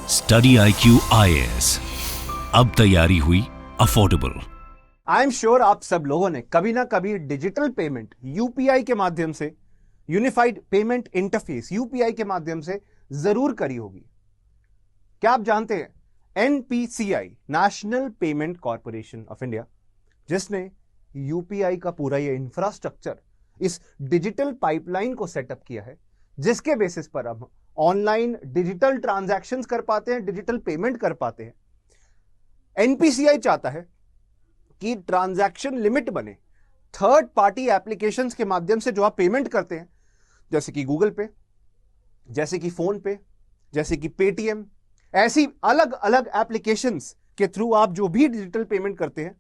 Study IQ IAS, अब तैयारी हुई अफोर्डेबल। आई एम श्योर आप सब लोगों ने कभी ना कभी डिजिटल पेमेंट यूपीआई के माध्यम से, यूनिफाइड पेमेंट इंटरफेस यूपीआई के माध्यम से जरूर करी होगी। क्या आप जानते हैं NPCI, national payment corporation of India, जिसने यूपीआई का पूरा ये इंफ्रास्ट्रक्चर, इस डिजिटल पाइपलाइन को सेटअप किया है, जिसके बेसिस पर हम ऑनलाइन डिजिटल ट्रांजैक्शंस कर पाते हैं, डिजिटल पेमेंट कर पाते हैं। एनपीसीआई चाहता है कि ट्रांजैक्शन लिमिट बने थर्ड पार्टी एप्लीकेशंस के माध्यम से जो आप पेमेंट करते हैं, जैसे कि गूगल पे, जैसे कि फोन पे, जैसे कि पेटीएम, ऐसी अलग अलग एप्लीकेशंस के थ्रू आप जो भी डिजिटल पेमेंट करते हैं,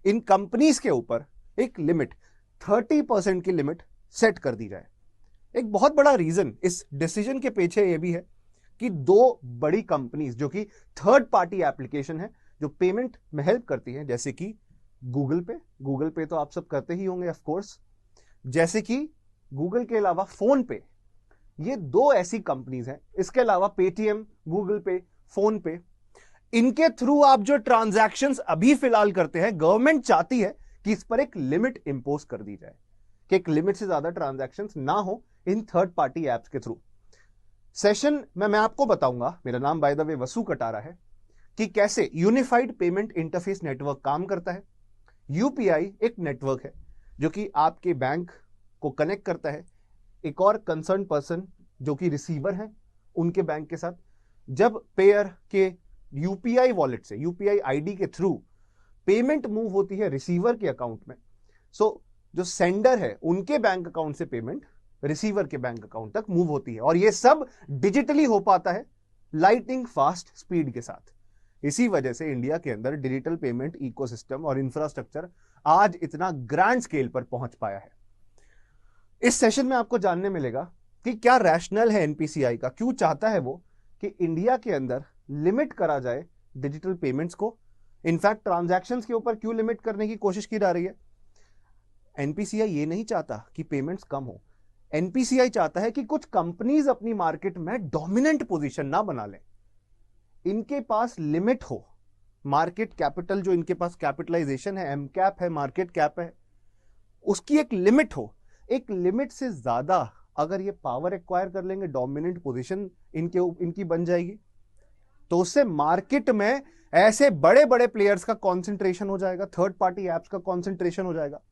इन कंपनीज के ऊपर एक लिमिट 30% की लिमिट सेट कर दी जाए। एक बहुत बड़ा रीजन इस डिसीजन के पीछे यह भी है कि दो बड़ी कंपनीज जो कि थर्ड पार्टी एप्लीकेशन है, जो पेमेंट में हेल्प करती हैं, जैसे कि गूगल पे तो आप सब करते ही होंगे ऑफ कोर्स, जैसे कि गूगल के अलावा फोन पे, ये दो ऐसी कंपनीज हैं। इसके अलावा पेटीएम, गूगल पे, फोन पे, इनके थ्रू आप जो ट्रांजैक्शंस अभी फिलहाल करते हैं, गवर्नमेंट चाहती है कि इस पर एक लिमिट इंपोज कर दी जाए कि एक लिमिट से ज्यादा ट्रांजैक्शंस ना हो इन थर्ड पार्टी एप्स के थ्रू। सेशन में मैं आपको बताऊंगा, मेरा नाम बाय द वे वसु कटारा है, कि कैसे यूनिफाइड पेमेंट इंटरफेस नेटवर्क काम करता है। यूपीआई एक नेटवर्क है जो कि आपके बैंक को कनेक्ट करता है एक और कंसर्न पर्सन जो कि रिसीवर है उनके बैंक के साथ। जब पेयर के यूपीआई वॉलेट से, यूपीआई आईडी के थ्रू पेमेंट मूव होती है रिसीवर के अकाउंट में, सो जो सेंडर है उनके बैंक अकाउंट से पेमेंट रिसीवर के बैंक अकाउंट तक मूव होती है, और यह सब डिजिटली हो पाता है लाइटनिंग फास्ट स्पीड के साथ। इसी वजह से इंडिया के अंदर डिजिटल पेमेंट इकोसिस्टम और इंफ्रास्ट्रक्चर आज इतना ग्रैंड स्केल पर पहुंच पाया है। इस सेशन में आपको जानने मिलेगा कि क्या रैशनल है एनपीसीआई का, क्यों चाहता है वो कि इंडिया के अंदर लिमिट करा जाए डिजिटल पेमेंट्स को, इनफैक्ट ट्रांजैक्शंस के ऊपर क्यों लिमिट करने की कोशिश की जा रही है। एनपीसीआई ये नहीं चाहता कि पेमेंट्स कम हो। एनपीसीआई चाहता है कि कुछ कंपनीज अपनी मार्केट में डोमिनेंट पोजीशन ना बना लें, इनके पास लिमिट हो, मार्केट कैपिटल जो इनके पास कैपिटलाइजेशन है, एम कैप है, मार्केट कैप है, उसकी एक लिमिट हो। एक लिमिट से ज्यादा अगर ये पावर एक्वायर कर लेंगे, डोमिनेंट पोजीशन इनकी बन जाएगी, तो उससे मार्केट में ऐसे बड़े बड़े प्लेयर्स का कॉन्सेंट्रेशन हो जाएगा, थर्ड पार्टी एप्स का कॉन्सेंट्रेशन हो जाएगा।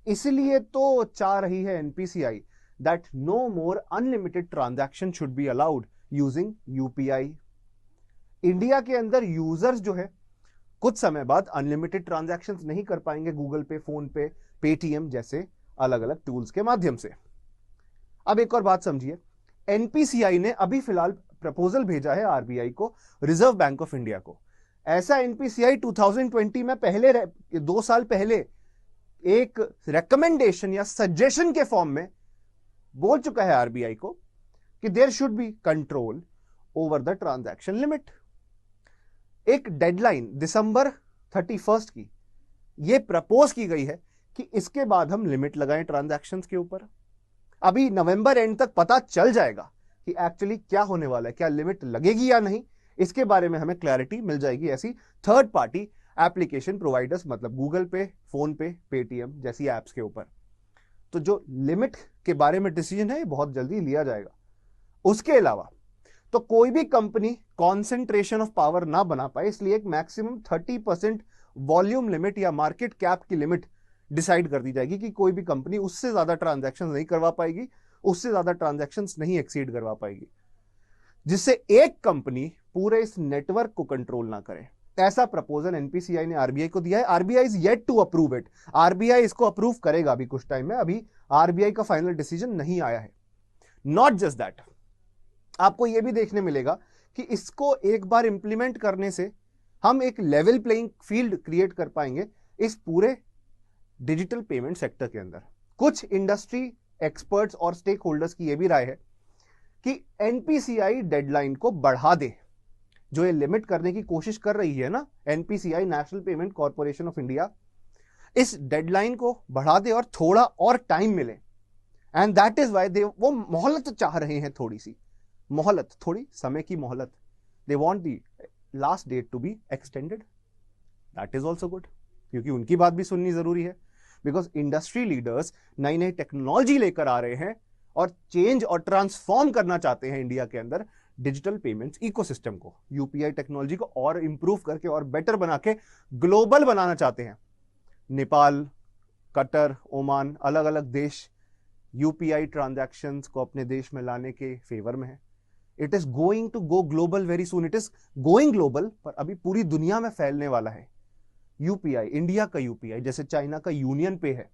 इसलिए तो चाह रही है NPCI that no more unlimited transaction should be allowed using UPI. India के अंदर यूजर्स जो है कुछ समय बाद अनलिमिटेड ट्रांजैक्शंस नहीं कर पाएंगे गूगल पे, फोन पे, पेटीएम जैसे अलग अलग टूल्स के माध्यम से। अब एक और बात समझिए, एनपीसीआई ने अभी फिलहाल प्रपोजल भेजा है आरबीआई को, रिजर्व बैंक ऑफ इंडिया को। ऐसा एनपीसीआई 2020 में पहले 2 साल पहले एक रिकमेंडेशन या सजेशन के फॉर्म में बोल चुका है आरबीआई को कि there should be control over the transaction limit. एक डेडलाइन दिसंबर 31 की यह प्रपोज की गई है कि इसके बाद हम लिमिट लगाएं ट्रांजैक्शंस के ऊपर। अभी नवंबर एंड तक पता चल जाएगा कि एक्चुअली क्या होने वाला है, क्या लिमिट लगेगी या नहीं, इसके बारे में हमें क्लैरिटी मिल जाएगी ऐसी थर्ड पार्टी एप्लीकेशन प्रोवाइडर्स, मतलब गूगल पे, फोन पे, पेटीएम जैसी एप्स के ऊपर। तो जो लिमिट के बारे में डिसीजन है ये बहुत जल्दी लिया जाएगा। उसके अलावा तो कोई भी कंपनी कॉन्सेंट्रेशन ऑफ पावर ना बना पाए, इसलिए एक मैक्सिमम 30% वॉल्यूम लिमिट या मार्केट कैप की लिमिट डिसाइड कर दी जाएगी कि कोई भी कंपनी उससे ज्यादा ट्रांजैक्शन नहीं करवा पाएगी, उससे ज्यादा ट्रांजैक्शन नहीं एक्सीड करवा पाएगी, जिससे एक कंपनी पूरे इस नेटवर्क को कंट्रोल ना करे। ऐसा प्रपोजल एनपीसीआई ने आरबीआई को दिया है। RBI is yet to approve it. RBI इसको अप्रूव करेगा अभी कुछ टाइम में, अभी आरबीआई का फाइनल डिसीजन नहीं आया है। नॉट जस्ट दैट, आपको यह भी देखने मिलेगा कि इसको एक बार इंप्लीमेंट करने से हम एक लेवल प्लेइंग फील्ड क्रिएट कर पाएंगे इस पूरे डिजिटल पेमेंट सेक्टर के अंदर। कुछ इंडस्ट्री एक्सपर्ट्स और स्टेक होल्डर्स की यह भी राय है कि एनपीसीआई डेडलाइन को बढ़ा दे। जो ये लिमिट करने की कोशिश कर रही है ना NPCI, national payment corporation of India, इस डेडलाइन को बढ़ा दे और थोड़ा और टाइम मिले। एंड दैट इज वाई वो मोहलत चाह रहे हैं, थोड़ी सी मोहलत, थोड़ी समय की मोहलत, they want the last date to be extended, that is also good, क्योंकि उनकी बात भी सुननी जरूरी है। बिकॉज इंडस्ट्री लीडर्स नई नई टेक्नोलॉजी लेकर आ रहे हैं और चेंज और ट्रांसफॉर्म करना चाहते हैं इंडिया के अंदर डिजिटल पेमेंट्स इकोसिस्टम को, यूपीआई टेक्नोलॉजी को और इंप्रूव करके और बेटर बना के ग्लोबल बनाना चाहते हैं। नेपाल, कतर, ओमान, अलग अलग देश यूपीआई ट्रांजैक्शंस को अपने देश में लाने के फेवर में है। It is going to go global very soon, it is going global, पर अभी पूरी दुनिया में फैलने वाला है यूपीआई, इंडिया का यूपीआई, जैसे चाइना का यूनियन पे है।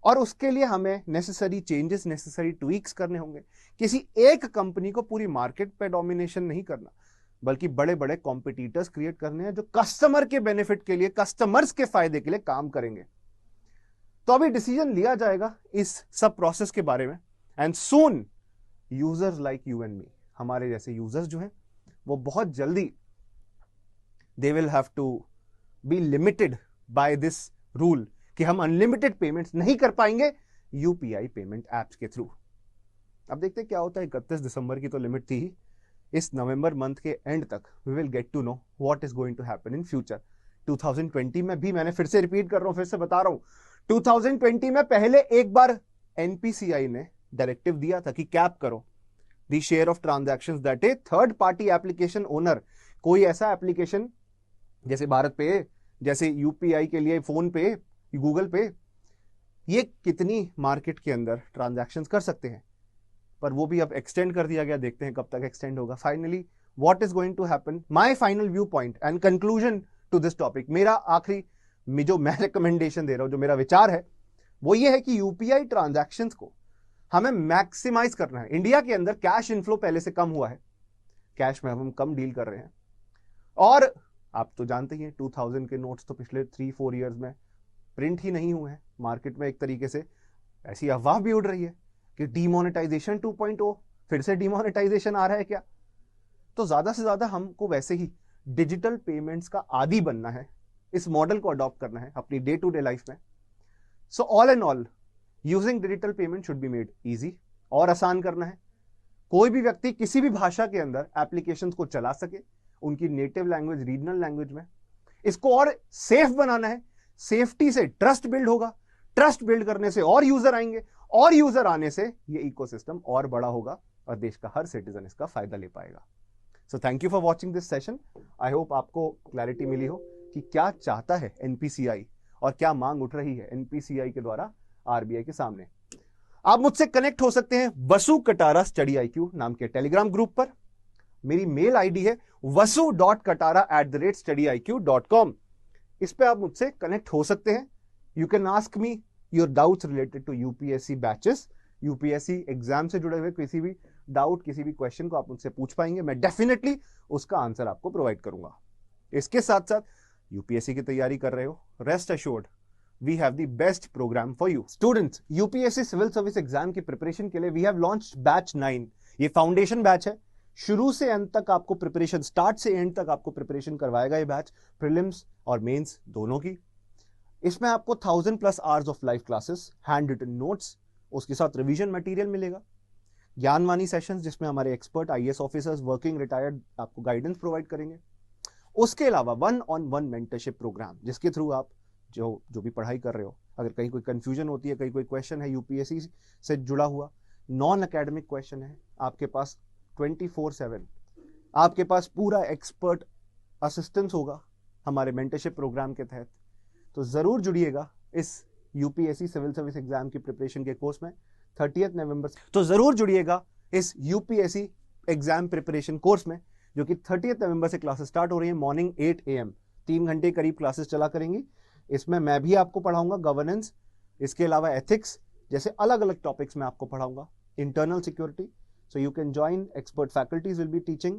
और उसके लिए हमें नेसेसरी चेंजेस, नेसेसरी ट्वीक्स करने होंगे। किसी एक कंपनी को पूरी मार्केट पे डोमिनेशन नहीं करना, बल्कि बड़े बड़े कॉम्पिटिटर्स क्रिएट करने हैं जो कस्टमर के बेनिफिट के लिए, कस्टमर्स के फायदे के लिए काम करेंगे। तो अभी डिसीजन लिया जाएगा इस सब प्रोसेस के बारे में, and soon users like you and me, हमारे जैसे यूजर्स जो हैं वो बहुत जल्दी they will have to be limited by this rule कि हम अनलिमिटेड पेमेंट्स नहीं कर पाएंगे यूपीआई पेमेंट एप्स के थ्रू। अब देखते हैं क्या होता है। 31 दिसंबर की तो लिमिट थी ही, इस नवंबर मंथ के एंड तक we will get to know what is going to happen in future. 2020 में भी, मैंने फिर से रिपीट कर रहा हूं, फिर से बता रहा हूं, 2020 में पहले एक बार एनपीसीआई ने डायरेक्टिव दिया था कि कैप करो the share of transactions that A third party application owner, कोई ऐसा एप्लीकेशन जैसे भारत पे, जैसे यूपीआई के लिए फोन पे, गूगल पे, ये कितनी मार्केट के अंदर ट्रांजैक्शंस कर सकते हैं, पर वो भी अब एक्सटेंड कर दिया गया। देखते हैं कब तक एक्सटेंड होगा। Finally what is going to happen, my final view point and conclusion to this topic, मेरा आखिरी जो मैं रिकमेंडेशन दे रहा हूं, जो मेरा विचार है, वो ये है कि यूपीआई ट्रांजैक्शंस को हमें मैक्सिमाइज करना है। इंडिया के अंदर कैश इनफ्लो पहले से कम हुआ है, कैश में हम कम डील कर रहे हैं, और आप तो जानते ही हैं 2000 के नोट्स तो पिछले 3-4 ईयर्स में प्रिंट ही नहीं हुए हैं। मार्केट में एक तरीके से ऐसी अफवाह भी उड़ रही है कि डीमोनेटाइजेशन 2.0, फिर से डीमोनेटाइजेशन आ रहा है क्या। तो ज्यादा से ज्यादा हमको वैसे ही डिजिटल पेमेंट्स का आदी बनना है, इस मॉडल को अडॉप्ट करना है अपनी डे टू डे लाइफ में। So all and all using digital payment should be made easy, और आसान करना है। कोई भी व्यक्ति किसी भी भाषा के अंदर एप्लीकेशंस को चला सके, उनकी नेटिव लैंग्वेज, रीजनल लैंग्वेज में। इसको और सेफ बनाना है, सेफ्टी से ट्रस्ट बिल्ड होगा, ट्रस्ट बिल्ड करने से और यूजर आएंगे, और यूजर आने से ये इकोसिस्टम और बड़ा होगा और देश का हर सिटीजन इसका फायदा ले पाएगा। So thank you for watching this session. I hope आपको क्लैरिटी मिली हो कि क्या चाहता है एनपीसीआई और क्या मांग उठ रही है एनपीसीआई के द्वारा आरबीआई के सामने। आप मुझसे कनेक्ट हो सकते हैं वसु कटारा स्टडी IQ नाम के टेलीग्राम ग्रुप पर। मेरी मेल आईडी है vasu.katara@studiiq.com। इस पे आप मुझसे कनेक्ट हो सकते हैं। You can ask me your doubts related to UPSC batches, UPSC exam से जुड़े हुए किसी भी डाउट, किसी भी क्वेश्चन को आप मुझसे पूछ पाएंगे, मैं डेफिनेटली उसका आंसर आपको प्रोवाइड करूंगा। इसके साथ साथ यूपीएससी की तैयारी कर रहे हो, rest assured we have the best programme for you. Students, UPSC civil service exam की प्रिपरेशन के लिए वी हैव लॉन्च्ड बैच 9। ये फाउंडेशन बैच है, शुरू से अंत तक आपको प्रिपरेशन, स्टार्ट से एंड तक आपको प्रिपरेशन करवाएगा ये बैच, प्रीलिम्स और मेंस दोनों की। इसमें आपको 1000+ hours of live classes, hand written notes, उसके साथ रिवीजन मटेरियल मिलेगा, ज्ञानवाणी सेशंस जिसमें हमारे expert IAS officers, working retired आपको गाइडेंस प्रोवाइड करेंगे। उसके अलावा 1-on-1 मेंटरशिप प्रोग्राम, जिसके थ्रू आप जो भी पढ़ाई कर रहे हो, अगर कहीं कोई कंफ्यूजन होती है, कहीं कोई क्वेश्चन है यूपीएससी से जुड़ा हुआ, नॉन एकेडमिक क्वेश्चन है, आपके पास 24/7 आपके पास पूरा एक्सपर्ट असिस्टेंस होगा हमारे मेंटरशिप प्रोग्राम के तहत। तो जरूर जुड़िएगा इस यूपीएससी सिविल सर्विस एग्जाम की प्रिपरेशन के कोर्स में 30 नवंबर। तो जरूर जुड़िएगा इस यूपीएससी एग्जाम प्रिपरेशन कोर्स में, जो कि 30 नवंबर से क्लासेस स्टार्ट हो रही है। मॉर्निंग 8 AM 3 घंटे करीब क्लासेस चला करेंगी। इसमें मैं भी आपको पढ़ाऊंगा गवर्नेंस, इसके अलावा एथिक्स जैसे अलग अलग टॉपिक्स में आपको पढ़ाऊंगा, internal security. So you can join, expert faculties will be teaching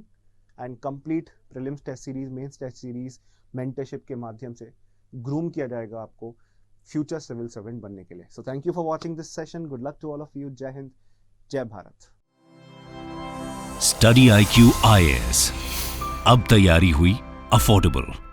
and complete prelims test series, mains test series, mentorship के माध्यम से groom किया जाएगा आपको future civil servant बनने के लिए। So thank you for watching this session. Good luck to all of you. जय हिंद, जय भारत। Study IQ IAS, अब तैयारी हुई अफोर्डेबल।